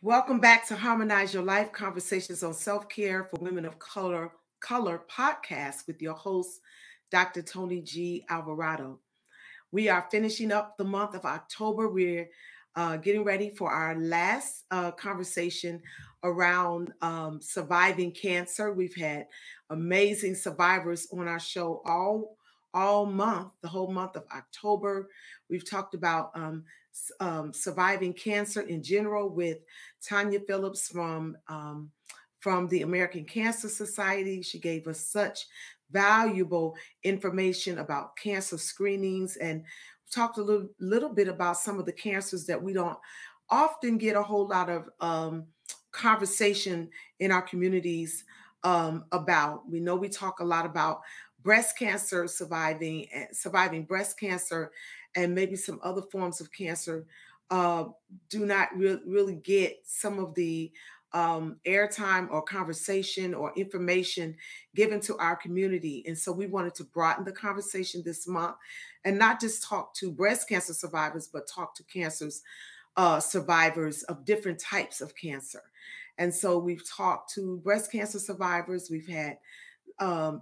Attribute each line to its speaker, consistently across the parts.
Speaker 1: Welcome back to Harmonize Your Life Conversations on Self-Care for Women of Color podcast with your host, Dr. Tony G. Alvarado. We are finishing up the month of October. We're getting ready for our last conversation around surviving cancer. We've had amazing survivors on our show all month, the whole month of October. We've talked about surviving cancer in general with Tanya Phillips from the American Cancer Society. She gave us such valuable information about cancer screenings and talked a little bit about some of the cancers that we don't often get a whole lot of conversation in our communities about. We know we talk a lot about breast cancer, surviving breast cancer, and maybe some other forms of cancer do not really get some of the airtime or conversation or information given to our community. And so we wanted to broaden the conversation this month and not just talk to breast cancer survivors, but talk to survivors of different types of cancer. And so we've talked to breast cancer survivors. We've had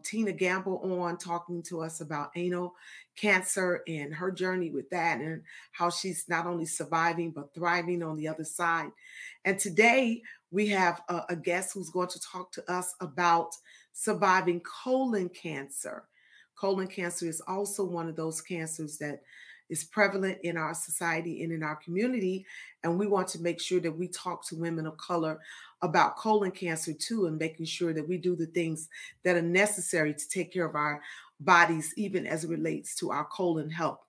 Speaker 1: Tina Gamble on talking to us about anal cancer and her journey with that and how she's not only surviving but thriving on the other side. And today we have a guest who's going to talk to us about surviving colon cancer. Colon cancer is also one of those cancers that is prevalent in our society and in our community. And we want to make sure that we talk to women of color about colon cancer too, and making sure that we do the things that are necessary to take care of our bodies, even as it relates to our colon health.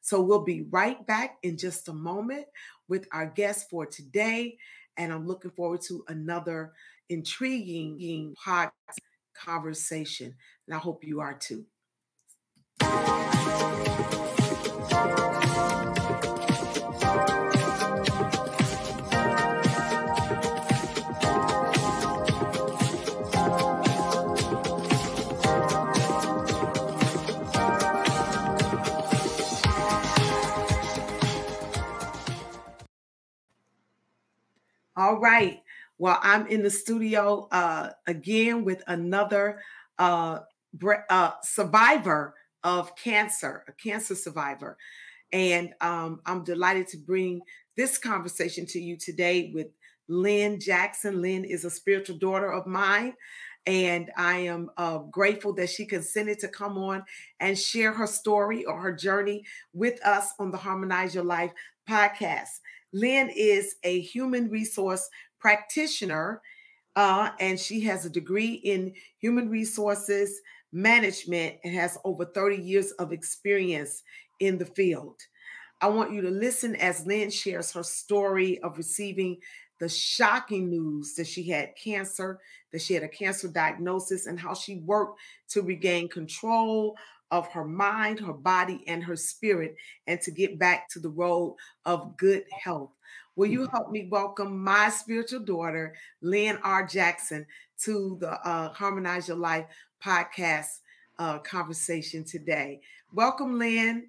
Speaker 1: So we'll be right back in just a moment with our guest for today. And I'm looking forward to another intriguing podcast conversation. And I hope you are too. All right. Well, I'm in the studio again with another survivor of cancer, a cancer survivor. And I'm delighted to bring this conversation to you today with Lynn Jackson. Lynn is a spiritual daughter of mine. And I am grateful that she consented to come on and share her story or her journey with us on the Harmonize Your Life podcast. Lynn is a human resource practitioner, and she has a degree in human resources management and has over 30 years of experience in the field. I want you to listen as Lynn shares her story of receiving the shocking news that she had cancer, that she had a cancer diagnosis, and how she worked to regain control of her mind, her body, and her spirit, and to get back to the road of good health. Will you help me welcome my spiritual daughter, Lynn R. Jackson, to the Harmonize Your Life podcast conversation today? Welcome, Lynn.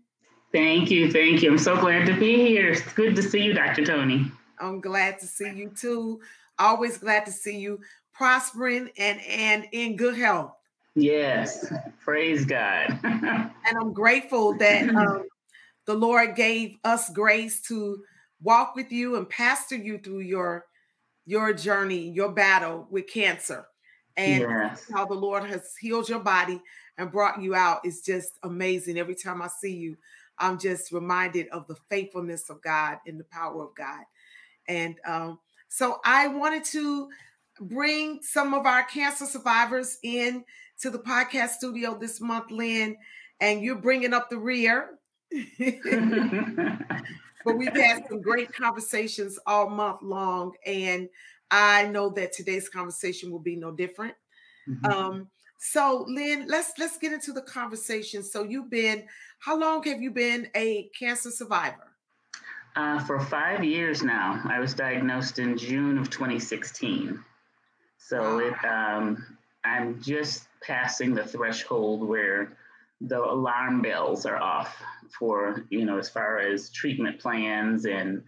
Speaker 2: Thank you. Thank you. I'm so glad to be here. It's good to see you, Dr. Tony.
Speaker 1: I'm glad to see you too. Always glad to see you prospering and in good health.
Speaker 2: Yes. Praise God.
Speaker 1: And I'm grateful that the Lord gave us grace to walk with you and pastor you through your journey, your battle with cancer. And
Speaker 2: yes.
Speaker 1: How the Lord has healed your body and brought you out is just amazing. Every time I see you, I'm just reminded of the faithfulness of God and the power of God. And so I wanted to bring some of our cancer survivors in to the podcast studio this month, Lynn, and you're bringing up the rear. But we've had some great conversations all month long, and I know that today's conversation will be no different. Mm-hmm. So, Lynn, let's get into the conversation. So how long have you been a cancer survivor?
Speaker 2: For 5 years now. I was diagnosed in June of 2016. So I'm just passing the threshold where the alarm bells are off for, as far as treatment plans and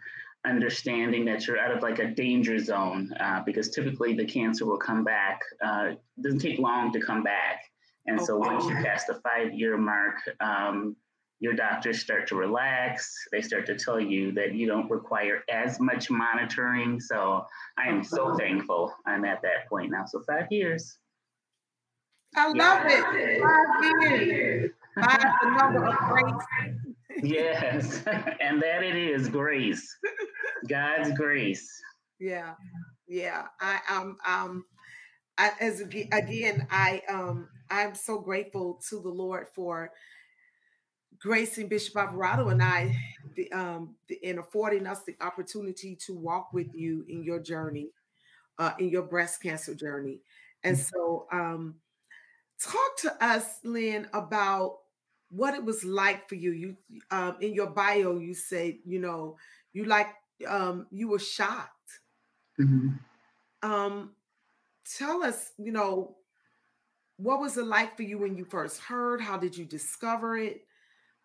Speaker 2: understanding that you're out of like a danger zone, because typically the cancer will come back. It doesn't take long to come back. And so once you pass the 5-year mark, your doctors start to relax. They start to tell you that you don't require as much monitoring. So I am so thankful I'm at that point now. So 5 years.
Speaker 1: I love it. 5 years. 5 the number of grace.
Speaker 2: Yes, and that it is grace, God's grace.
Speaker 1: Yeah, yeah. I'm so grateful to the Lord for gracing Bishop Alvarado and I, in affording us the opportunity to walk with you in your journey, in your breast cancer journey. And so, talk to us, Lynn, about what it was like for you. You, in your bio, you say, you know, you were shocked. Tell us, you know, what was it like for you when you first heard? How did you discover it?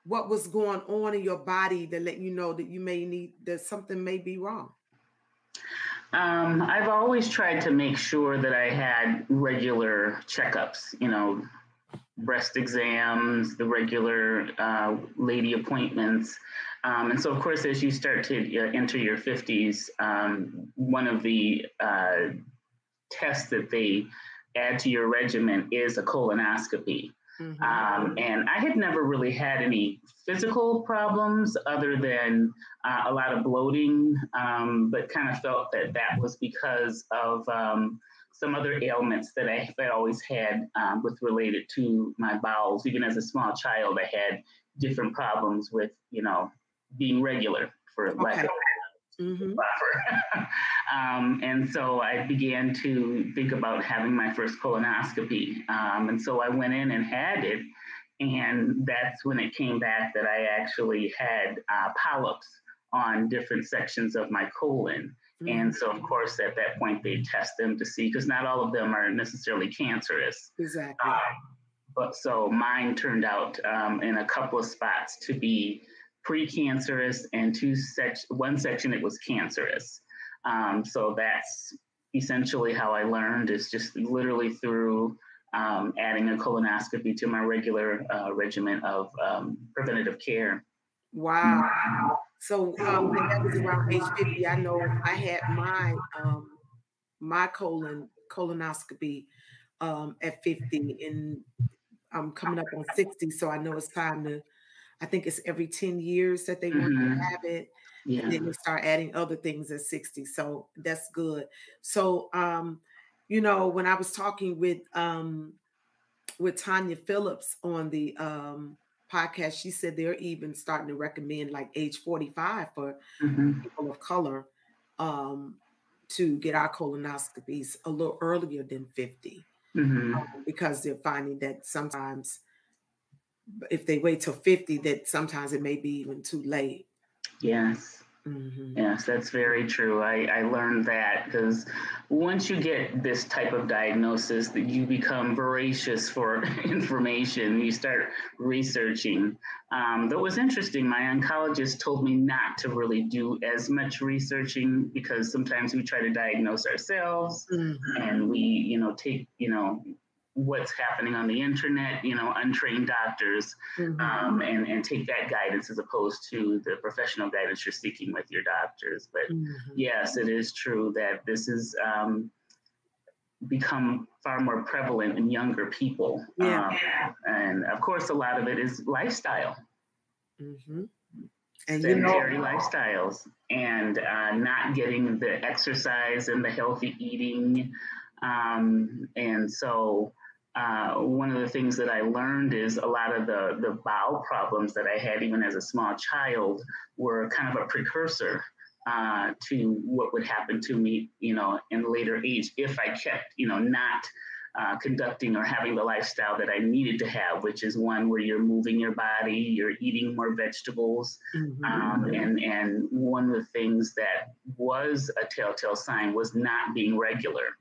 Speaker 1: What was going on in your body that let you know that that something may be wrong?
Speaker 2: I've always tried to make sure that I had regular checkups, you know, breast exams, the regular lady appointments. And so, of course, as you start to enter your 50s, one of the tests that they add to your regimen is a colonoscopy. And I had never really had any physical problems other than a lot of bloating, but kind of felt that was because of some other ailments that I had always had with related to my bowels. Even as a small child, I had different problems with, you know, being regular, for lack of proper. And so I began to think about having my first colonoscopy. And so I went in and had it. And that's when it came back that I actually had polyps on different sections of my colon. And so, of course, at that point, they test them to see, because not all of them are necessarily cancerous.
Speaker 1: Exactly.
Speaker 2: But so mine turned out in a couple of spots to be precancerous, and one section it was cancerous. So that's essentially how I learned, is just literally through adding a colonoscopy to my regular regimen of preventative care.
Speaker 1: Wow. So that was around age 50. I know I had my colonoscopy at 50, and I'm coming up on 60. So I know it's time to, I think it's every 10 years that they want to have it. Yeah. And then they start adding other things at 60. So that's good. So, you know, when I was talking with Tanya Phillips on the podcast, she said they're even starting to recommend like age 45 for people of color to get our colonoscopies a little earlier than 50, because they're finding that sometimes if they wait till 50, that sometimes it may be even too late.
Speaker 2: Yes. Yes, that's very true. I learned that because once you get this type of diagnosis, that you become voracious for information. You start researching. That was interesting. My oncologist told me not to really do as much researching, because sometimes we try to diagnose ourselves and we, you know, take, you know, what's happening on the internet, you know, untrained doctors, and take that guidance as opposed to the professional guidance you're seeking with your doctors. But yes, it is true that this is become far more prevalent in younger people. And of course, a lot of it is lifestyle. And sedentary lifestyles, and not getting the exercise and the healthy eating. And so one of the things that I learned is a lot of the bowel problems that I had even as a small child were kind of a precursor to what would happen to me, you know, in later age if I kept, you know, not conducting or having the lifestyle that I needed to have, which is one where you're moving your body, you're eating more vegetables. And one of the things that was a telltale sign was not being regular.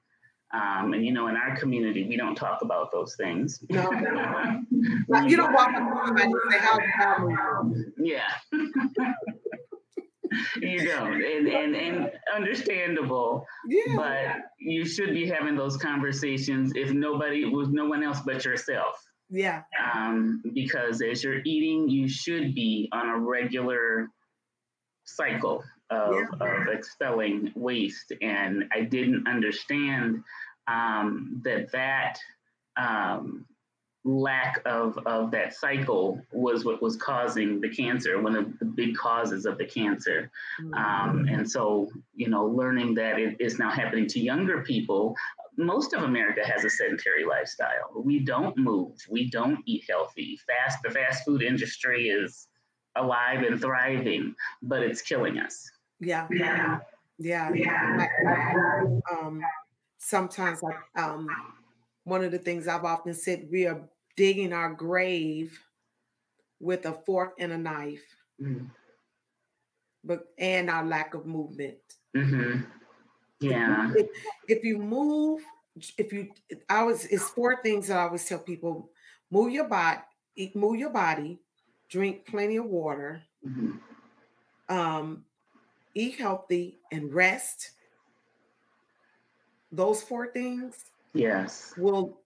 Speaker 2: And, you know, in our community, we don't talk about those things.
Speaker 1: No. Like, you don't walk up to somebody and say, how's the family?
Speaker 2: Yeah. You don't, and understandable.
Speaker 1: Yeah.
Speaker 2: But you should be having those conversations with no one else but yourself.
Speaker 1: Yeah.
Speaker 2: Because as you're eating, you should be on a regular cycle of expelling waste. And I didn't understand that lack of that cycle was what was causing the cancer, one of the big causes of the cancer. And so, learning that it is now happening to younger people. Most of America has a sedentary lifestyle. We don't move. We don't eat healthy. The fast food industry is alive and thriving, but it's killing us.
Speaker 1: Yeah. Sometimes, one of the things I've often said, we are digging our grave with a fork and a knife, and our lack of movement.
Speaker 2: Yeah.
Speaker 1: If you move, it's 4 things that I always tell people: move your body, drink plenty of water, eat healthy, and rest. Those 4 things,
Speaker 2: yes,
Speaker 1: will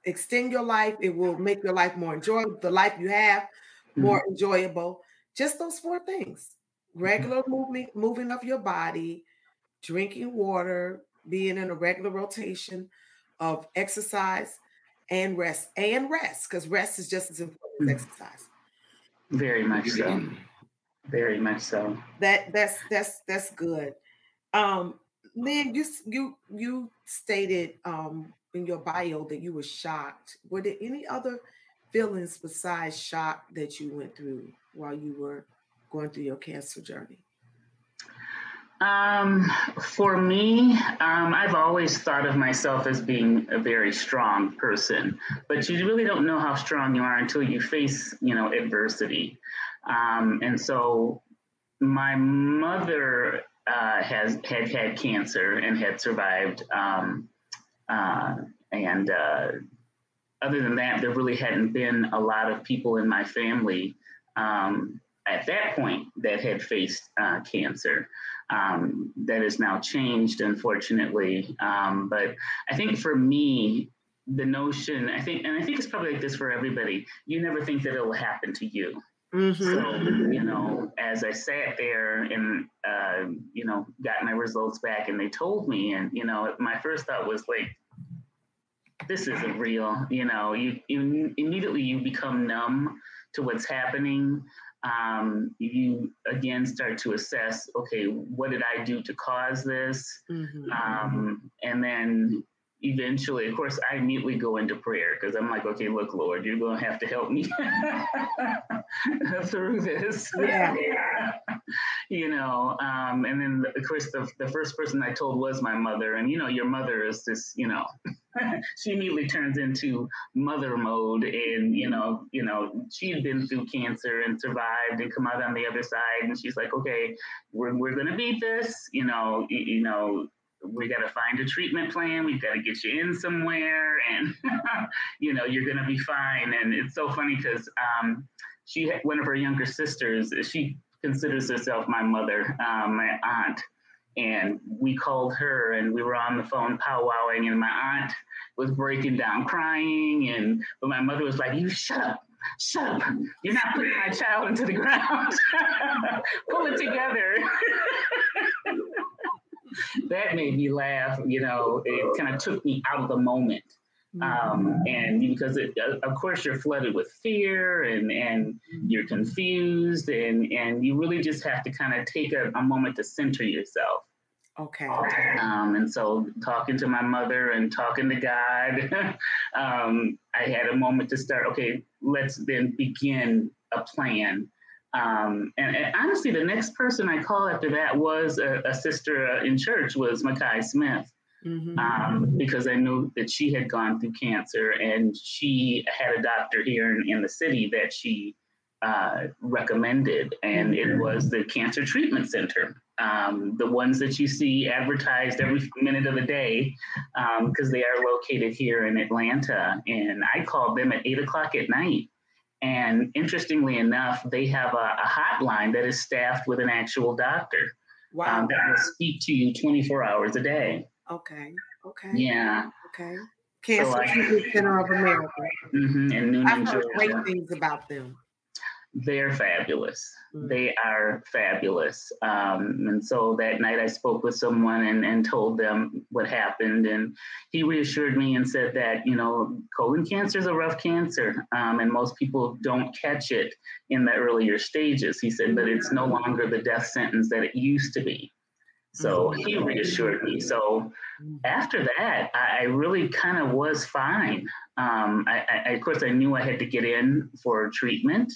Speaker 1: extend your life. It will make your life more enjoyable. The life you have more enjoyable. Just those 4 things: regular moving of your body, drinking water, being in a regular rotation of exercise, and rest. Because rest is just as important as exercise.
Speaker 2: Very much so. Very much so.
Speaker 1: That's good. Lynn, you stated in your bio that you were shocked. Were there any other feelings besides shock that you went through while you were going through your cancer journey?
Speaker 2: For me, I've always thought of myself as being a very strong person, but you really don't know how strong you are until you face, adversity. And so my mother had cancer and had survived. And other than that, there really hadn't been a lot of people in my family at that point that had faced cancer. That has now changed, unfortunately. But I think for me, the notion, I think it's probably like this for everybody, you never think that it will happen to you. So, as I sat there and, got my results back and they told me, and, my first thought was like, this isn't real. You immediately you become numb to what's happening. You again start to assess, okay, what did I do to cause this? And then eventually, of course, I immediately go into prayer because I'm like, okay, look, Lord, you're going to have to help me through this. And then, of course, the first person I told was my mother. And, your mother is this, she immediately turns into mother mode. And, she had been through cancer and survived and come out on the other side. And she's like, okay, we're going to beat this, we got to find a treatment plan. We've got to get you in somewhere, and you're going to be fine. And it's so funny because she had one of her younger sisters. She considers herself my mother, my aunt, and we called her, and we were on the phone powwowing, and my aunt was breaking down crying, but my mother was like, "You shut up. You're not putting my child into the ground. Pull it together." That made me laugh. It kind of took me out of the moment. And because of course you're flooded with fear and you're confused and you really just have to kind of take a moment to center yourself.
Speaker 1: Okay.
Speaker 2: And so talking to my mother and talking to God, I had a moment to start, okay, let's then begin a plan. And honestly, the next person I called after that was a sister in church, was Makai Smith, because I knew that she had gone through cancer and she had a doctor here in the city that she recommended, and it was the Cancer Treatment Center, the ones that you see advertised every minute of the day, because they are located here in Atlanta. And I called them at 8 o'clock at night. And interestingly enough, they have a hotline that is staffed with an actual doctor.
Speaker 1: Wow.
Speaker 2: That will speak to you 24 hours a day.
Speaker 1: Okay. Okay.
Speaker 2: Yeah.
Speaker 1: Okay. Cancer Treatment Center of America.
Speaker 2: In Noonan,
Speaker 1: I've heard great
Speaker 2: Georgia.
Speaker 1: things about them.
Speaker 2: They're fabulous. They are fabulous. And so that night I spoke with someone and told them what happened. And he reassured me and said that, you know, colon cancer is a rough cancer. And most people don't catch it in the earlier stages. He said, but it's no longer the death sentence that it used to be. So he reassured me. So after that, I really kind of was fine. Of course, I knew I had to get in for treatment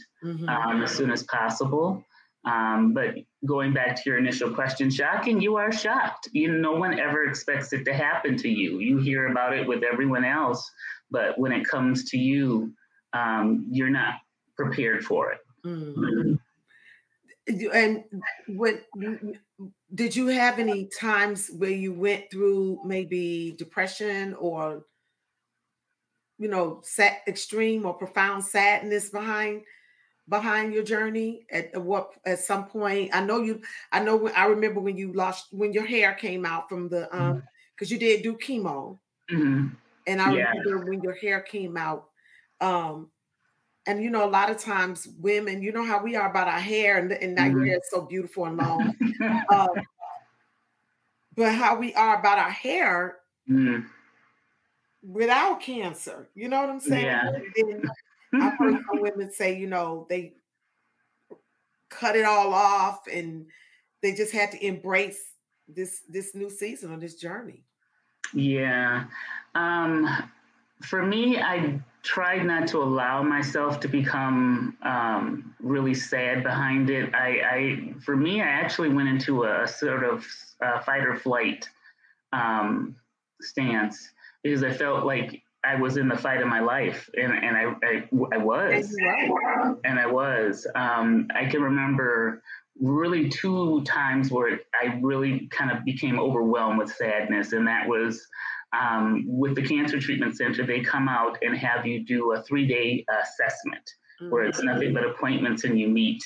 Speaker 2: as soon as possible. But going back to your initial question, shocking, you are shocked. No one ever expects it to happen to you. You hear about it with everyone else, but when it comes to you, you're not prepared for it.
Speaker 1: And what did you have any times where you went through maybe depression or, you know, extreme or profound sadness behind your journey at some point? I remember when your hair came out from the because you did do chemo, and I remember when your hair came out. And, you know, a lot of times women, you know how we are about our hair, and now your hair is so beautiful and long. But how we are about our hair without cancer. You know what I'm saying?
Speaker 2: Yeah.
Speaker 1: I've heard some women say, you know, they cut it all off and they just had to embrace this new season or this journey.
Speaker 2: Yeah. For me, I tried not to allow myself to become really sad behind it. For me, I actually went into a sort of fight or flight stance because I felt like I was in the fight of my life, and I was. I can remember really 2 times where I really kind of became overwhelmed with sadness, and that was with the Cancer Treatment Center. They come out and have you do a 3-day assessment where it's nothing but appointments, and you meet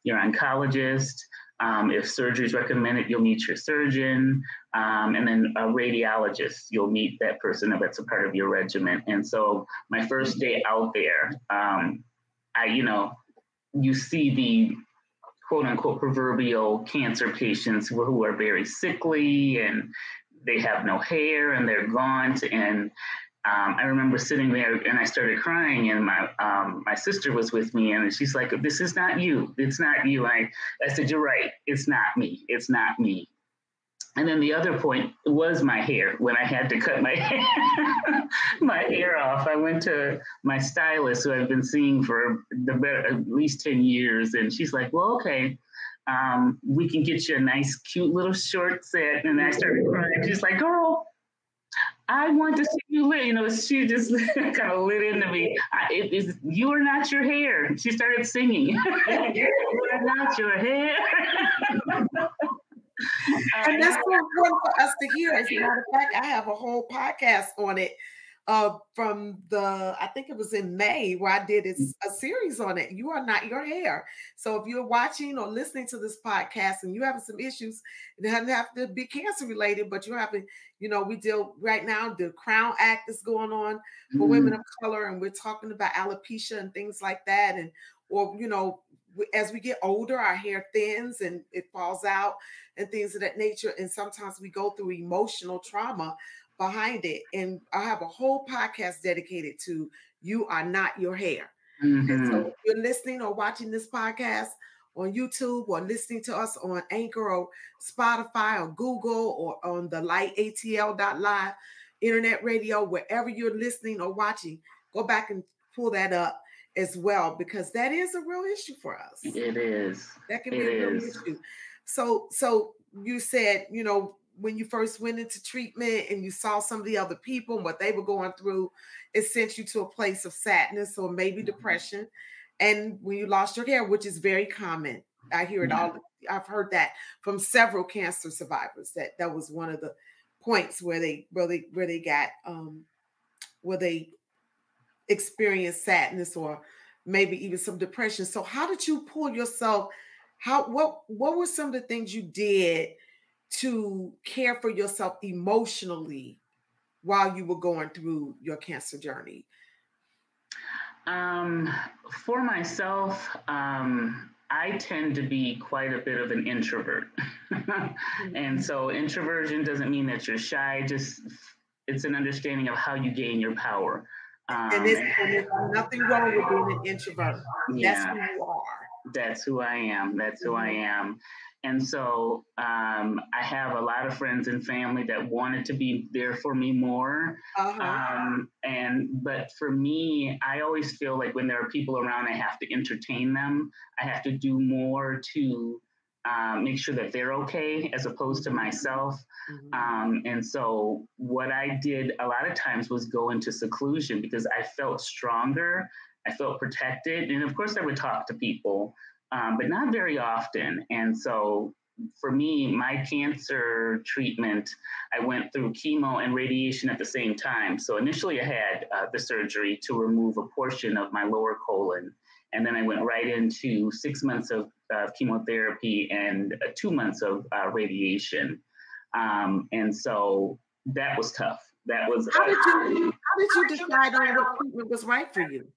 Speaker 2: your oncologist. If surgery is recommended, you'll meet your surgeon, and then a radiologist. You'll meet that person that's a part of your regimen. And so my first day out there, you see the quote unquote proverbial cancer patients who are very sickly and they have no hair and they're gaunt. And I remember sitting there and I started crying, and my sister was with me, and she's like, "This is not you. It's not you." And I said, "You're right. It's not me. It's not me." And then the other point was my hair. When I had to cut my hair off, I went to my stylist, who I've been seeing for at least 10 years. And she's like, "Well, okay, we can get you a nice, cute little short set." And I started crying. She's like, "Girl, I want to see you lit." You know, she just kind of lit into me. You are not your hair. She started singing. You are not your hair.
Speaker 1: And that's so important for us to hear. As a matter of fact, I have a whole podcast on it from I think it was in May, where I did a series on it. You are not your hair. So if you're watching or listening to this podcast and you're having some issues, it doesn't have to be cancer related, but you're having, you know, we deal right now, the Crown Act is going on for women of color, and we're talking about alopecia and things like that. And, or, you know, as we get older, our hair thins and it falls out and things of that nature. And sometimes we go through emotional trauma behind it. And I have a whole podcast dedicated to You Are Not Your Hair. And so if you're listening or watching this podcast on YouTube, or listening to us on Anchor or Spotify or Google, or on the lightatl.live internet radio, wherever you're listening or watching, go back and pull that up as well, because that is a real issue for us.
Speaker 2: It is.
Speaker 1: That can be a real issue. So you said, you know, when you first went into treatment and you saw some of the other people and what they were going through, it sent you to a place of sadness or maybe depression. And when you lost your hair, which is very common, I hear it all. I've heard that from several cancer survivors, that was one of the points where they experienced sadness or maybe even some depression. So how did you pull yourself? What were some of the things you did to care for yourself emotionally while you were going through your cancer journey?
Speaker 2: For myself, I tend to be quite a bit of an introvert. And so introversion doesn't mean that you're shy, just it's an understanding of how you gain your power.
Speaker 1: And there's nothing wrong with being an introvert.
Speaker 2: Yeah.
Speaker 1: That's who you are.
Speaker 2: That's who I am. That's who I am. And so I have a lot of friends and family that wanted to be there for me more. But for me, I always feel like when there are people around, I have to entertain them. I have to do more to make sure that they're okay as opposed to myself. And so what I did a lot of times was go into seclusion because I felt stronger. I felt protected. And of course, I would talk to people, but not very often. And so for me, my cancer treatment, I went through chemo and radiation at the same time. So initially I had the surgery to remove a portion of my lower colon. And then I went right into 6 months of chemotherapy and 2 months of radiation. And so that was tough. That was.
Speaker 1: How did you decide on what treatment was right for you?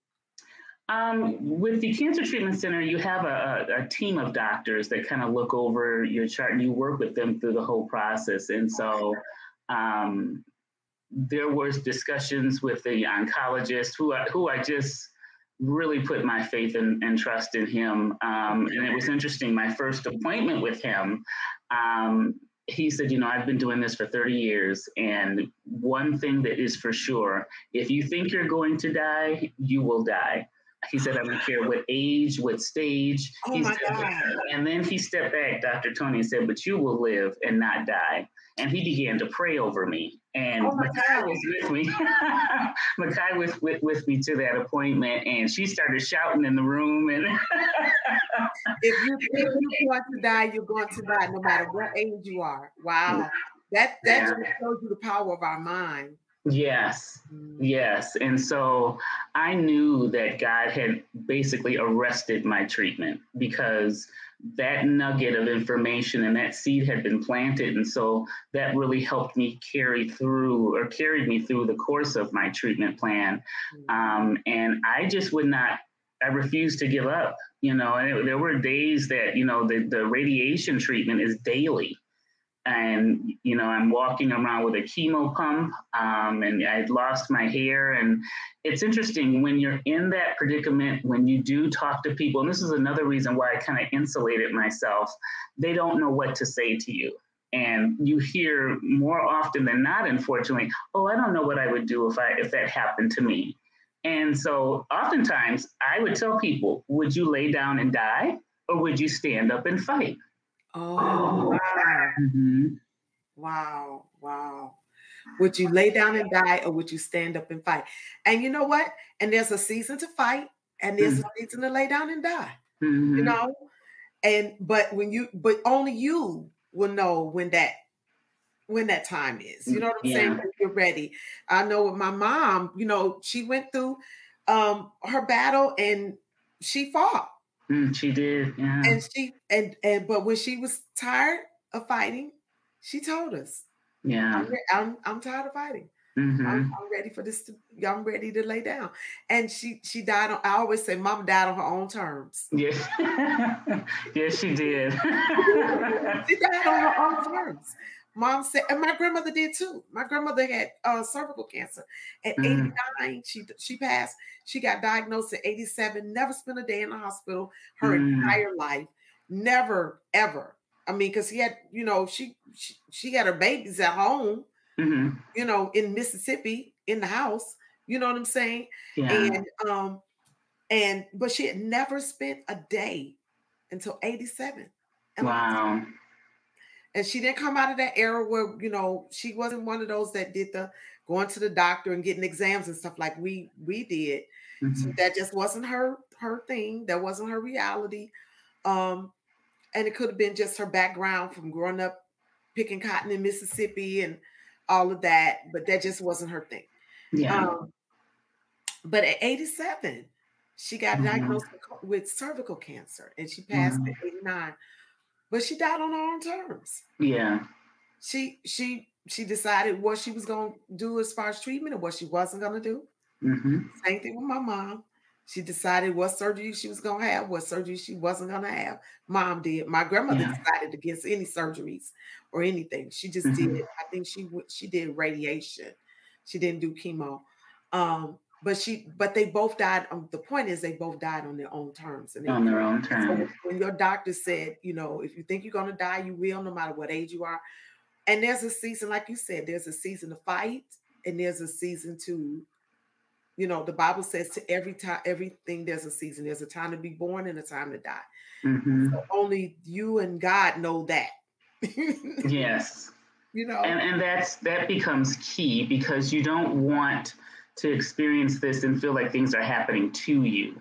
Speaker 2: With the Cancer Treatment Center, you have a team of doctors that kind of look over your chart and you work with them through the whole process. And so there was discussions with the oncologist who I just really put my faith and trust in him. And it was interesting. My first appointment with him, he said, I've been doing this for 30 years. And one thing that is for sure, if you think you're going to die, you will die. He said, I don't care what age, what stage.
Speaker 1: Oh my God.
Speaker 2: And then he stepped back, Dr. Tony, and said, but you will live and not die. And he began to pray over me. And Makai was with me. Makai was with me to that appointment, and she started shouting in the room. And
Speaker 1: if you think you're going to die, you're going to die, no matter what age you are. Wow. That just shows you the power of our mind.
Speaker 2: Yes. Yes. And so I knew that God had basically arrested my treatment because that nugget of information and that seed had been planted. And so that really helped me carried me through the course of my treatment plan. And I just I refused to give up, and there were days that, the radiation treatment is daily. And, I'm walking around with a chemo pump, and I'd lost my hair. And it's interesting when you're in that predicament, when you do talk to people, and this is another reason why I kind of insulated myself, they don't know what to say to you. And you hear more often than not, unfortunately, oh, I don't know what I would do if that happened to me. And so oftentimes I would tell people, would you lay down and die, or would you stand up and fight?
Speaker 1: Oh, wow. Wow. Wow. Would you lay down and die, or would you stand up and fight? And you know what? And there's a season to fight, and there's a season to lay down and die. But only you will know when that time is. You know what I'm saying? When you're ready. I know with my mom, she went through her battle and she fought.
Speaker 2: She did, yeah.
Speaker 1: And but when she was tired of fighting, she told us, "Yeah, I'm tired of fighting. I'm ready for this. I'm ready to lay down." And she died on. I always say, "Mom died on her own terms."
Speaker 2: Yeah, yes, she did.
Speaker 1: She died on her own terms. Mom said, and my grandmother did too. My grandmother had cervical cancer at 89. She passed. She got diagnosed at 87. Never spent a day in the hospital her entire life. Never, ever. I mean, because she had her babies at home. In Mississippi, in the house. You know what I'm saying? Yeah. But she had never spent a day until 87.
Speaker 2: Wow.
Speaker 1: And she didn't come out of that era where, she wasn't one of those that did the going to the doctor and getting exams and stuff like we did. So that just wasn't her thing. That wasn't her reality. And it could have been just her background from growing up picking cotton in Mississippi and all of that. But that just wasn't her thing.
Speaker 2: Yeah.
Speaker 1: But at 87, She got diagnosed with cervical cancer, and she passed at 89. But she died on her own terms.
Speaker 2: Yeah.
Speaker 1: She decided what she was going to do as far as treatment and what she wasn't going to do. Same thing with my mom. She decided what surgery she was going to have, what surgery she wasn't going to have. Mom did. My grandmother decided against any surgeries or anything. She just did. I think she did radiation. She didn't do chemo. But they both died. The point is, they both died on their own terms. And
Speaker 2: on their own terms.
Speaker 1: So when your doctor said, you know, if you think you're going to die, you will, no matter what age you are. And there's a season, like you said, there's a season to fight, and there's a season to, you know, the Bible says to everything there's a season. There's a time to be born and a time to die. So only you and God know that.
Speaker 2: Yes.
Speaker 1: You know,
Speaker 2: and that becomes key, because you don't want to experience this and feel like things are happening to you.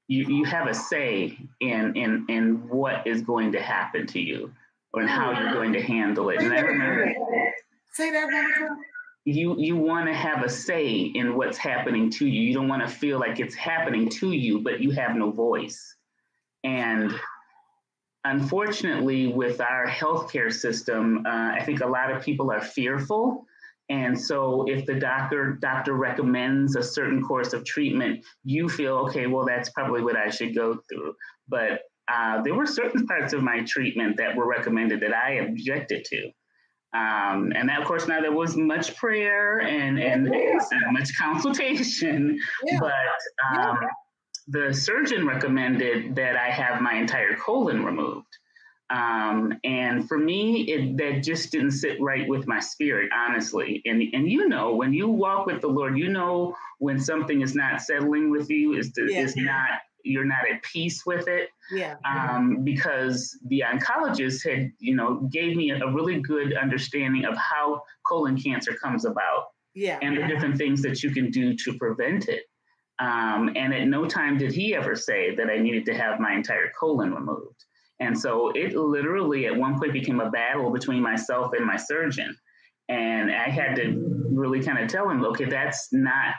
Speaker 2: You have a say in what is going to happen to you, or how you're going to handle it. And I remember,
Speaker 1: say that one more time.
Speaker 2: You want to have a say in what's happening to you. You don't want to feel like it's happening to you, but you have no voice. And unfortunately, with our healthcare system, I think a lot of people are fearful. And so if the doctor recommends a certain course of treatment, you feel, okay, well, that's probably what I should go through. But there were certain parts of my treatment that were recommended that I objected to. And that, of course, now there was much prayer and much consultation, but the surgeon recommended that I have my entire colon removed. And for me, that just didn't sit right with my spirit, honestly. And you know, when you walk with the Lord, you know when something is not settling with you, you're not at peace with it. Because the oncologist had, you know, gave me a really good understanding of how colon cancer comes about, and the different things that you can do to prevent it. And at no time did he ever say that I needed to have my entire colon removed. And so it literally at one point became a battle between myself and my surgeon. And I had to really kind of tell him, okay, that's not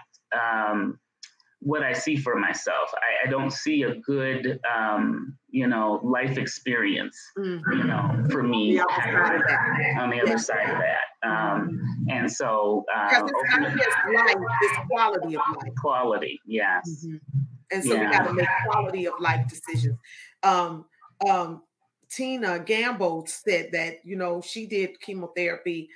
Speaker 2: what I see for myself. I don't see a good, you know, life experience, you know, for me on the other side of that. And so,
Speaker 1: because it's not just life, it's quality of life.
Speaker 2: Quality, yes.
Speaker 1: And so we got to make quality of life decisions. Tina Gamble said that, you know, she did chemotherapy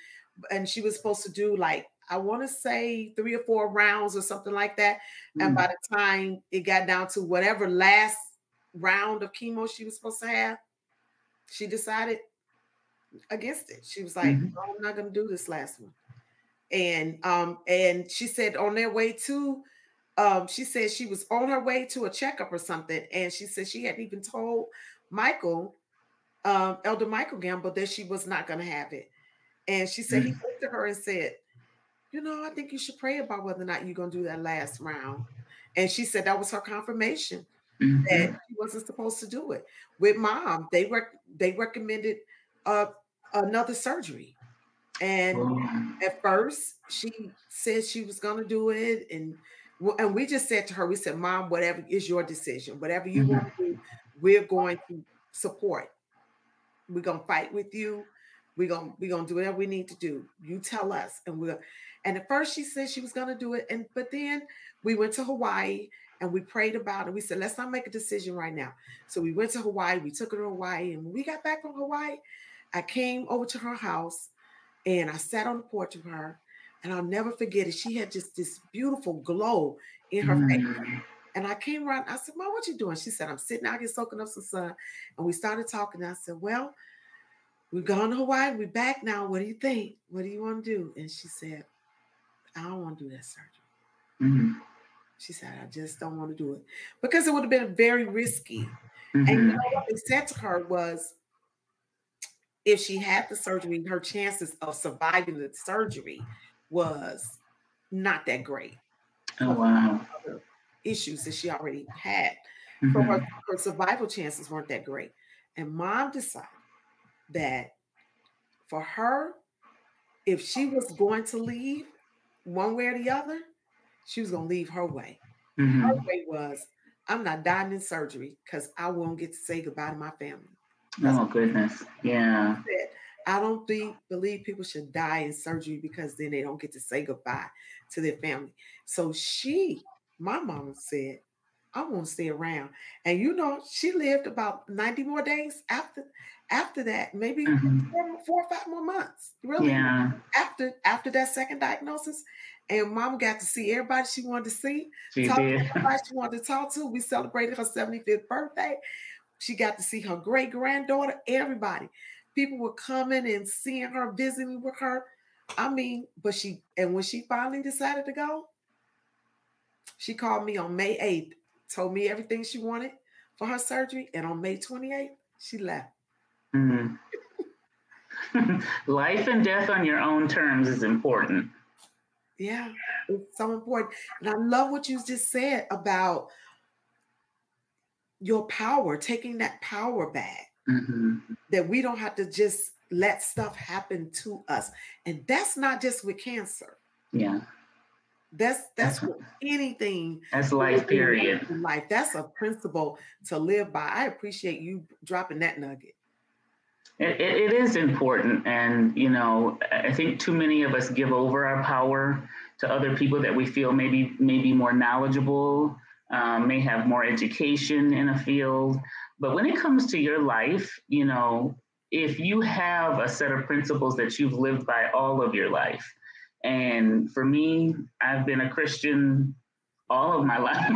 Speaker 1: and she was supposed to do like, I want to say 3 or 4 rounds or something like that. And by the time it got down to whatever last round of chemo she was supposed to have, she decided against it. She was like, no, I'm not going to do this last one. And she said on their way to, she said she was on her way to a checkup or something. And she said she hadn't even told Michael, Elder Michael Gamble, that she was not going to have it. And she said he looked at her and said, you know, I think you should pray about whether or not you're going to do that last round. And she said that was her confirmation that she wasn't supposed to do it. With Mom, they recommended another surgery. And at first, she said she was going to do it. And we just said to her, we said, Mom, whatever is your decision. Whatever you want to do, we're going to support. We're going to fight with you. We're gonna do whatever we need to do. You tell us, and at first she said she was gonna do it, but then we went to Hawaii and we prayed about it. We said, let's not make a decision right now. So we went to Hawaii. We took her to Hawaii, and when we got back from Hawaii, I came over to her house and I sat on the porch with her, and I'll never forget it. She had just this beautiful glow in her face. And I came around. I said, Mom, what you doing? She said, I'm sitting out here soaking up some sun. And we started talking. And I said, well, we've gone to Hawaii. We're back now. What do you think? What do you want to do? And she said, I don't want to do that surgery. She said, I just don't want to do it. Because it would have been very risky. And you know what they said to her was, if she had the surgery, her chances of surviving the surgery was not that great.
Speaker 2: Oh, wow.
Speaker 1: Other issues that she already had. So her survival chances weren't that great. And Mom decided that for her, if she was going to leave one way or the other, she was going to leave her way. Her way was, I'm not dying in surgery because I won't get to say goodbye to my family.
Speaker 2: Oh, goodness. Yeah.
Speaker 1: I don't believe people should die in surgery because then they don't get to say goodbye to their family. So my mama said, I want to stay around. And she lived about 90 more days after that, maybe 4 or 5 more months, really.
Speaker 2: Yeah.
Speaker 1: After that second diagnosis. And mom got to see everybody she wanted to see.
Speaker 2: She
Speaker 1: talk
Speaker 2: did.
Speaker 1: to everybody she wanted to talk to. We celebrated her 75th birthday. She got to see her great-granddaughter, everybody. People were coming and seeing her, visiting with her. I mean, and when she finally decided to go, she called me on May 8th, told me everything she wanted for her surgery. And on May 28th, she left.
Speaker 2: Mm-hmm. Life and death on your own terms is important.
Speaker 1: Yeah, it's so important. And I love what you just said about your power, taking that power back, that we don't have to just let stuff happen to us. And that's not just with cancer.
Speaker 2: Yeah.
Speaker 1: That's with anything.
Speaker 2: That's life, period.
Speaker 1: Life. That's a principle to live by. I appreciate you dropping that nugget.
Speaker 2: It is important. And, I think too many of us give over our power to other people that we feel maybe more knowledgeable, may have more education in a field. But when it comes to your life, if you have a set of principles that you've lived by all of your life, and for me, I've been a Christian all of my life.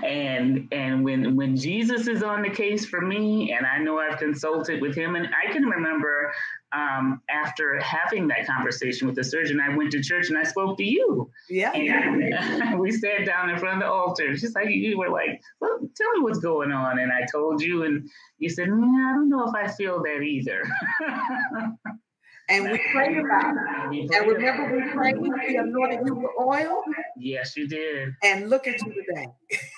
Speaker 2: and when Jesus is on the case for me, and I know I've consulted with him, and I can remember after having that conversation with the surgeon, I went to church and I spoke to you.
Speaker 1: Yeah.
Speaker 2: And we sat down in front of the altar. Just like you were like, well, tell me what's going on. And I told you, and you said, I don't know if I feel that either.
Speaker 1: And we prayed about it. And remember, we prayed, we anointed you with oil.
Speaker 2: Yes, you did.
Speaker 1: And look at you today.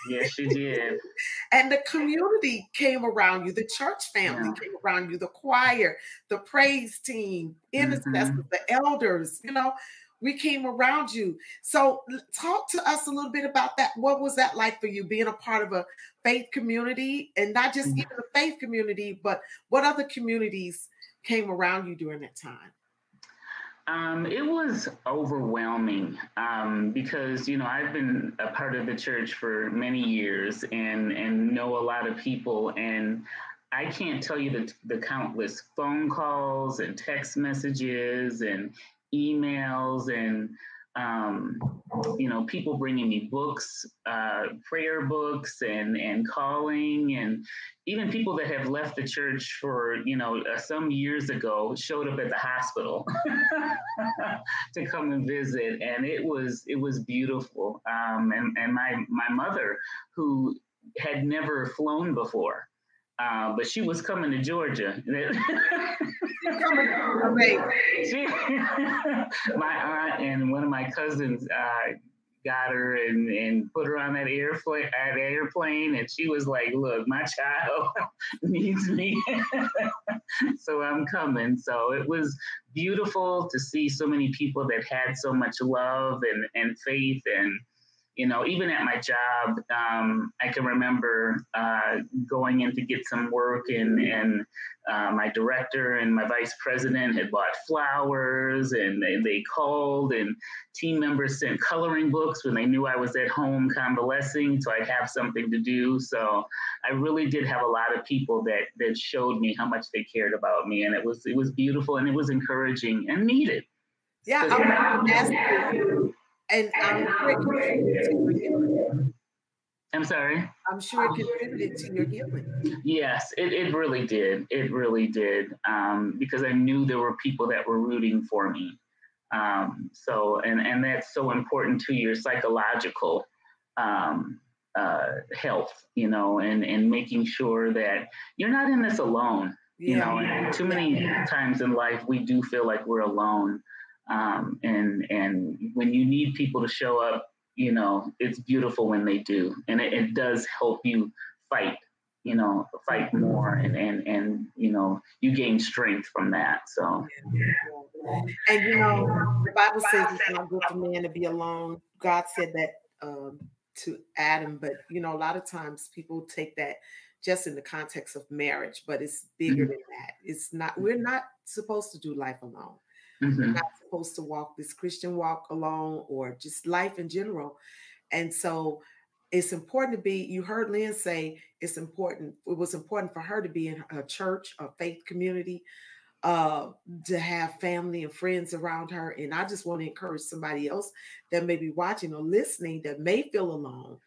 Speaker 2: Yes, you did.
Speaker 1: And the community came around you. The church family came around you. The choir, the praise team, intercessors, the elders. We came around you. So talk to us a little bit about that. What was that like for you, being a part of a faith community, and not just even a faith community, but what other communities came around you during that time?
Speaker 2: It was overwhelming because, I've been a part of the church for many years and know a lot of people. And I can't tell you the countless phone calls and text messages and emails and, people bringing me books, prayer books and calling, and even people that have left the church for, some years ago showed up at the hospital to come and visit. And it was beautiful. And my mother, who had never flown before, but she was coming to Georgia. My aunt and one of my cousins got her and put her on that airplane, and she was like, "Look, my child needs me, so I'm coming." So it was beautiful to see so many people that had so much love and faith. And even at my job, I can remember going in to get some work, and my director and my vice president had bought flowers, and they called, and team members sent coloring books when they knew I was at home convalescing, so I'd have something to do. So I really did have a lot of people that showed me how much they cared about me, and it was beautiful, and it was encouraging and needed.
Speaker 1: Yeah, I'm asking you. And I'm sure it contributed to your healing.
Speaker 2: I'm sorry?
Speaker 1: I'm sure it contributed to your healing.
Speaker 2: Yes, it really did. It really did. Because I knew there were people that were rooting for me. So that's so important to your psychological health, and making sure that you're not in this alone. And too many times in life, we do feel like we're alone. And when you need people to show up, it's beautiful when they do, and it does help you fight more, and you gain strength from that. So,
Speaker 1: and the Bible says it's not good for man to be alone. God said that to Adam, but a lot of times people take that just in the context of marriage, but it's bigger than that. It's not, we're not supposed to do life alone. We're not supposed to walk this Christian walk alone or just life in general. And so it's important to be, you heard Lynn say it's important. It was important for her to be in a church, a faith community, to have family and friends around her. And I just want to encourage somebody else that may be watching or listening that may feel alone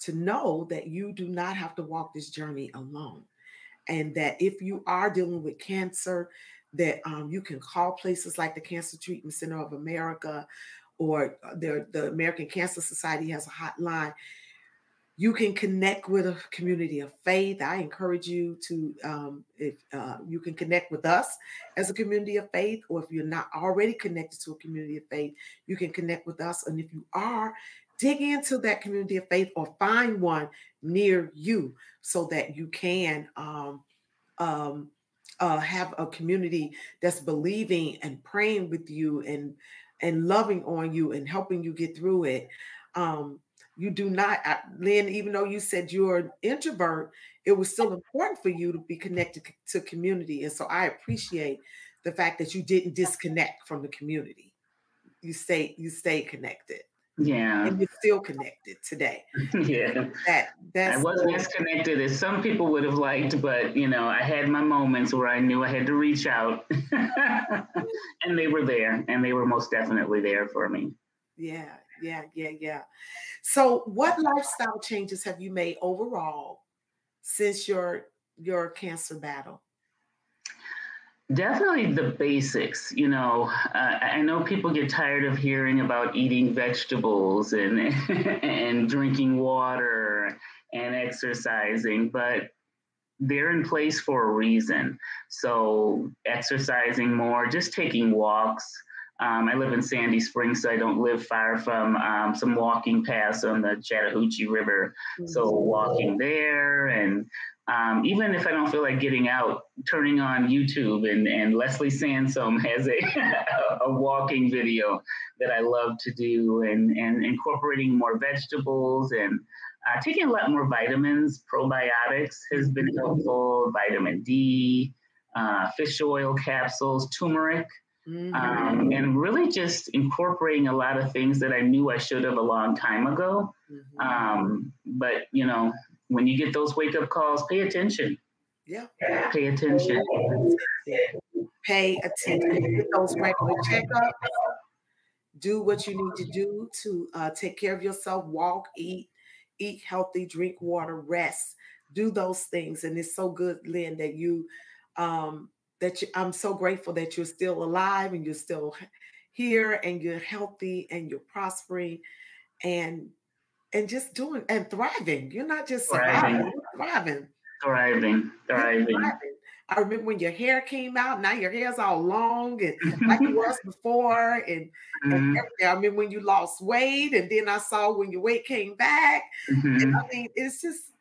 Speaker 1: to know that you do not have to walk this journey alone. And that if you are dealing with cancer, that you can call places like the Cancer Treatment Center of America, or the American Cancer Society has a hotline. You can connect with a community of faith. I encourage you to, if you can connect with us as a community of faith, or if you're not already connected to a community of faith, you can connect with us. And if you are, dig into that community of faith or find one near you so that you can have a community that's believing and praying with you and loving on you and helping you get through it. You do not, Lynn, even though you said you're an introvert, it was still important for you to be connected to community. And so I appreciate the fact that you didn't disconnect from the community. You stay connected.
Speaker 2: Yeah.
Speaker 1: And you're still connected today.
Speaker 2: Yeah.
Speaker 1: That's
Speaker 2: I wasn't as connected as some people would have liked, but I had my moments where I knew I had to reach out. And they were there, and they were most definitely there for me.
Speaker 1: Yeah. So what lifestyle changes have you made overall since your cancer battle?
Speaker 2: Definitely the basics. I know people get tired of hearing about eating vegetables and and drinking water and exercising, but they're in place for a reason. So exercising more, just taking walks. I live in Sandy Springs, so I don't live far from some walking paths on the Chattahoochee River. Mm-hmm. So walking there, and even if I don't feel like getting out, turning on YouTube, and Leslie Sansom has a walking video that I love to do, and incorporating more vegetables and taking a lot more vitamins. Probiotics has been helpful, vitamin D, fish oil capsules, turmeric. Mm-hmm. And really just incorporating a lot of things that I knew I should have a long time ago. Mm-hmm. But, when you get those wake-up calls, pay attention.
Speaker 1: Yeah.
Speaker 2: Pay attention.
Speaker 1: Pay attention. Get those regular checkups. Do what you need to do to take care of yourself. Walk, eat healthy, drink water, rest. Do those things. And it's so good, Lynn, that you I'm so grateful that you're still alive and you're still here and you're healthy and you're prospering and just doing and thriving. You're not just surviving, you're thriving.
Speaker 2: Thriving.
Speaker 1: I remember when your hair came out, now your hair's all long and like it was before. And I remember when you lost weight, and then I saw when your weight came back. Mm-hmm. And I mean, it's just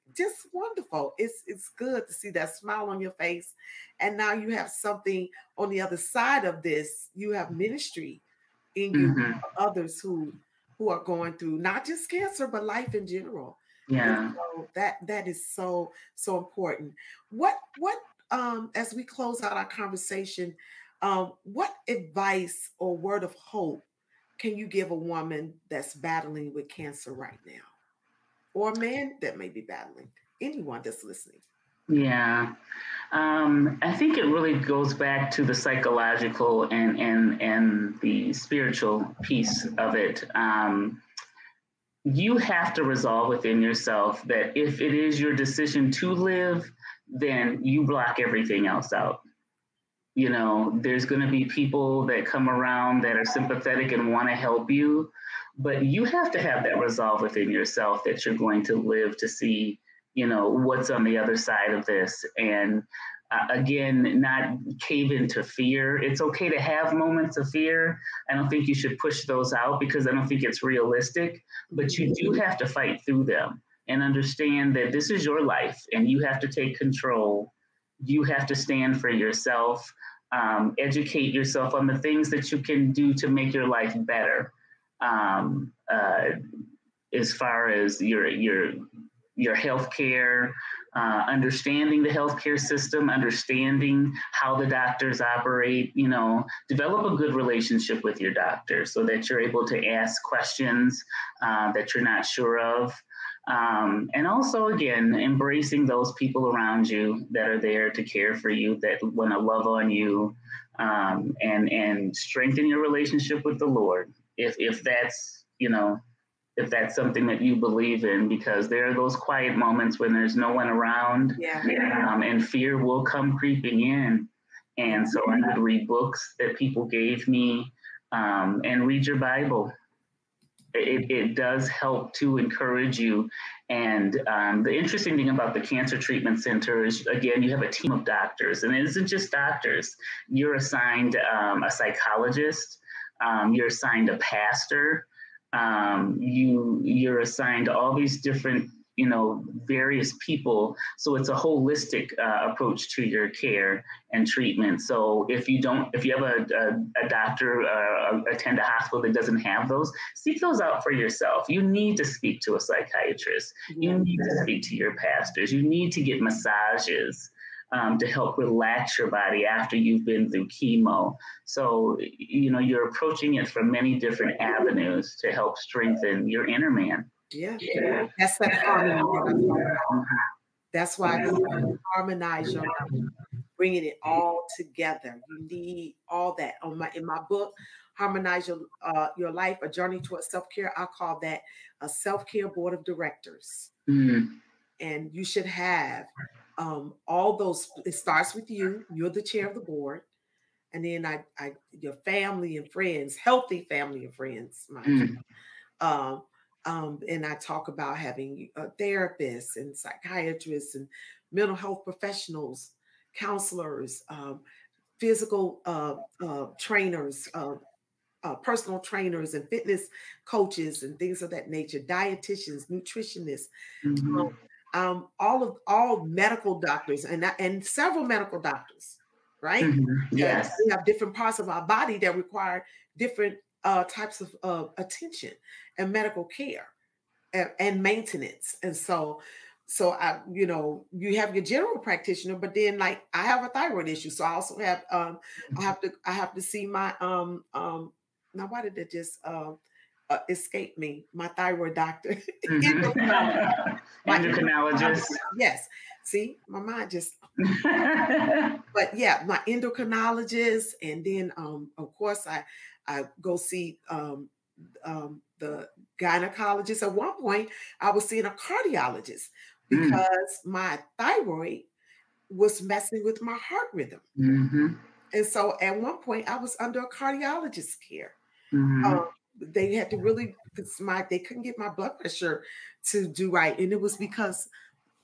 Speaker 1: wonderful. It's good to see that smile on your face. And now you have something on the other side of this. You have ministry in you, mm-hmm. others who are going through not just cancer, but life in general.
Speaker 2: Yeah.
Speaker 1: And so that is so important. What as we close out our conversation, what advice or word of hope can you give a woman that's battling with cancer right now? Or a man that may be battling, anyone that's listening?
Speaker 2: Yeah. I think it really goes back to the psychological and the spiritual piece of it. You have to resolve within yourself that if it is your decision to live, then you block everything else out. There's going to be people that come around that are sympathetic and want to help you, but you have to have that resolve within yourself that you're going to live to see, what's on the other side of this. And again, not cave into fear. It's okay to have moments of fear. I don't think you should push those out because I don't think it's realistic, but you do have to fight through them and understand that this is your life and you have to take control. You have to stand for yourself, educate yourself on the things that you can do to make your life better. as far as your healthcare, understanding the healthcare system, understanding how the doctors operate. Develop a good relationship with your doctor so that you're able to ask questions that you're not sure of. And also, again, embracing those people around you that are there to care for you, that want to love on you, and strengthen your relationship with the Lord. If that's, if that's something that you believe in, because there are those quiet moments when there's no one around, and fear will come creeping in. And so I would read books that people gave me, and read your Bible. It does help to encourage you. And the interesting thing about the Cancer Treatment Center is, again, you have a team of doctors, and it isn't just doctors. You're assigned a psychologist, you're assigned a pastor, you're assigned all these different, various people. So it's a holistic approach to your care and treatment. So if you have a doctor, attend a hospital that doesn't have those, seek those out for yourself. You need to speak to a psychiatrist. You need to speak to your pastors. You need to get massages to help relax your body after you've been through chemo. So, you're approaching it from many different avenues to help strengthen your inner man.
Speaker 1: Yeah. That's that harmony. That's why you harmonize your life, bringing it all together. You need all that. In my book, Harmonize Your Life, A Journey Towards Self-Care, I call that a self-care board of directors. And you should have all those. It starts with you. You're the chair of the board. And then your family and friends, healthy family and friends, mind you. And I talk about having therapists and psychiatrists and mental health professionals, counselors, physical trainers, personal trainers and fitness coaches and things of that nature, dietitians, nutritionists, all medical doctors and several medical doctors, right?
Speaker 2: Yes.
Speaker 1: We have different parts of our body that require different types of attention and medical care and maintenance. And so I, you have your general practitioner, but then like I have a thyroid issue. So I also have, I have to see my, now why did it just escape me? My thyroid doctor.
Speaker 2: Endocrinologist.
Speaker 1: Yes. See, my mind just, but yeah, my endocrinologist. And then, of course, I go see the gynecologist. At one point, I was seeing a cardiologist because my thyroid was messing with my heart rhythm. And so at one point, I was under a cardiologist's care. They had to really, they couldn't get my blood pressure to do right. And it was because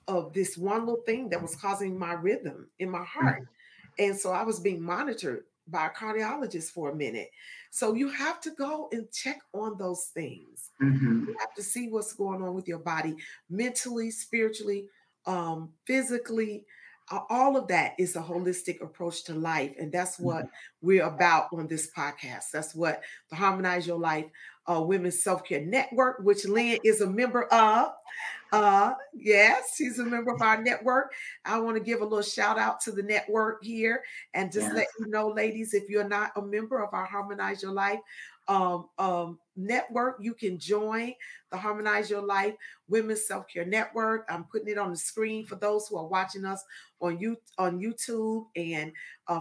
Speaker 1: of this one little thing that was causing my rhythm in my heart. And so I was being monitored by a cardiologist for a minute. So you have to go and check on those things. You have to see what's going on with your body, mentally, spiritually, physically. All of that is a holistic approach to life. And that's what we're about on this podcast. That's what the Harmonize Your Life Women's Self-Care Network, which Lynn is a member of. Yes, she's a member of our network. I want to give a little shout out to the network here and just let you know, ladies, if you're not a member of our Harmonize Your Life network, you can join the Harmonize Your Life Women's Self-Care Network. I'm putting it on the screen for those who are watching us on YouTube, and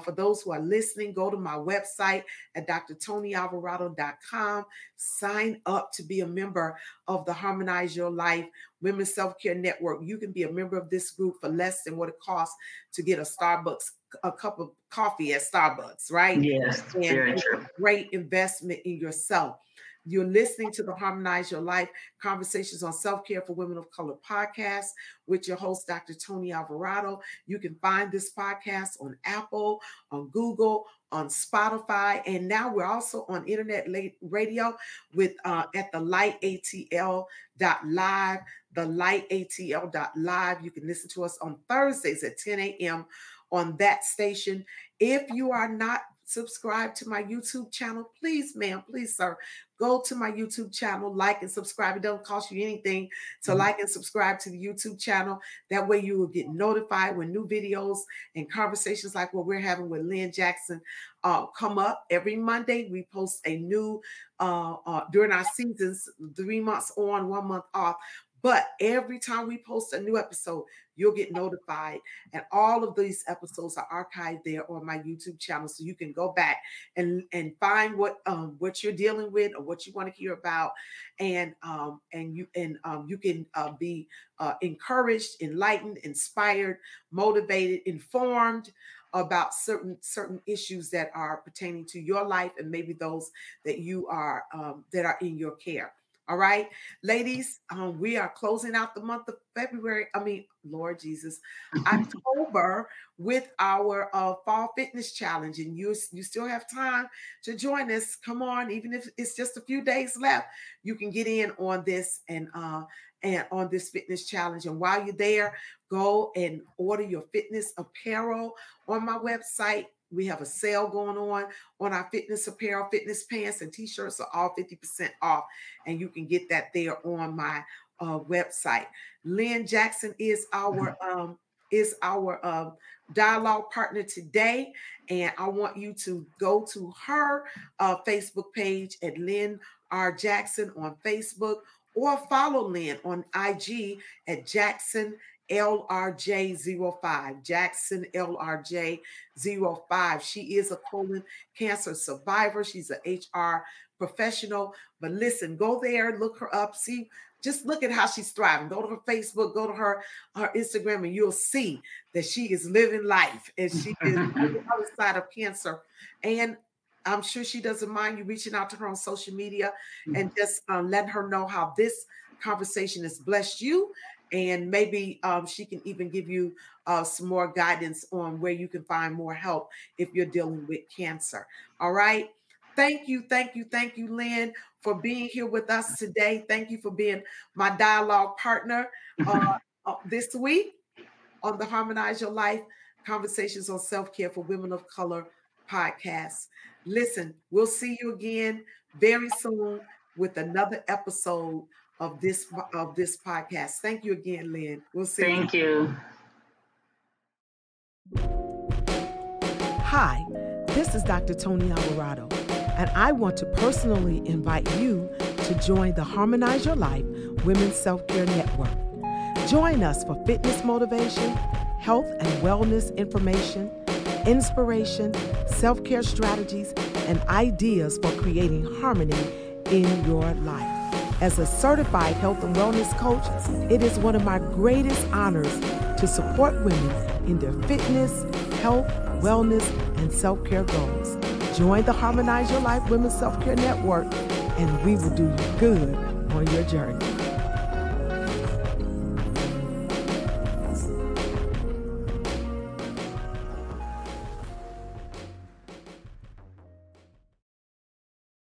Speaker 1: for those who are listening, go to my website at drtonyalvarado.com. Sign up to be a member of the Harmonize Your Life Women's Self-Care Network. You can be a member of this group for less than what it costs to get a cup of coffee at Starbucks, right?
Speaker 2: Yes,
Speaker 1: and
Speaker 2: very true.
Speaker 1: Great investment in yourself. You're listening to the Harmonize Your Life Conversations on Self-Care for Women of Color podcast with your host, Dr. Tony Alvarado. You can find this podcast on Apple, on Google, on Spotify, and now we're also on internet radio with at thelightATL.live, thelightATL.live. You can listen to us on Thursdays at 10 a.m. on that station. If you are not subscribe to my YouTube channel, please, ma'am, please, sir, go to my YouTube channel, like and subscribe. It doesn't cost you anything to like and subscribe to the YouTube channel. That way you will get notified when new videos and conversations like what we're having with Lynn Jackson come up. Every Monday, we post a new, during our seasons, 3 months on, 1 month off. But every time we post a new episode, you'll get notified. And all of these episodes are archived there on my YouTube channel. So you can go back and find what you're dealing with or what you want to hear about. And you can be encouraged, enlightened, inspired, motivated, informed about certain issues that are pertaining to your life and maybe those that you are that are in your care. All right, ladies, we are closing out the month of February. Lord Jesus, October with our Fall Fitness Challenge. And you still have time to join us. Come on, even if it's just a few days left, you can get in on this and on this fitness challenge. And while you're there, go and order your fitness apparel on my website. We have a sale going on our fitness apparel. Fitness pants and t-shirts are all 50% off, and you can get that there on my website. Lynn Jackson is our dialogue partner today, and I want you to go to her Facebook page at Lynn R. Jackson on Facebook, or follow Lynn on IG at Jackson LRJ05, Jackson LRJ05. She is a colon cancer survivor. She's an HR professional. But listen, go there, look her up, just look at how she's thriving. Go to her Facebook, go to her Instagram, and you'll see that she is living life, and she is on the other side of cancer. And I'm sure she doesn't mind you reaching out to her on social media and just letting her know how this conversation has blessed you. And maybe she can even give you some more guidance on where you can find more help if you're dealing with cancer. All right. Thank you, Lynn, for being here with us today. Thank you for being my dialogue partner this week on the Harmonize Your Life Conversations on Self-Care for Women of Color podcast. Listen, we'll see you again very soon with another episode of this podcast. Thank you again, Lynn. We'll see you.
Speaker 2: Thank you.
Speaker 1: Hi, this is Dr. Tony Alvarado, and I want to personally invite you to join the Harmonize Your Life Women's Self-Care Network. Join us for fitness motivation, health and wellness information, inspiration, self-care strategies, and ideas for creating harmony in your life. As a certified health and wellness coach, it is one of my greatest honors to support women in their fitness, health, wellness, and self-care goals. Join the Harmonize Your Life Women's Self-Care Network, and we will do you good on your journey.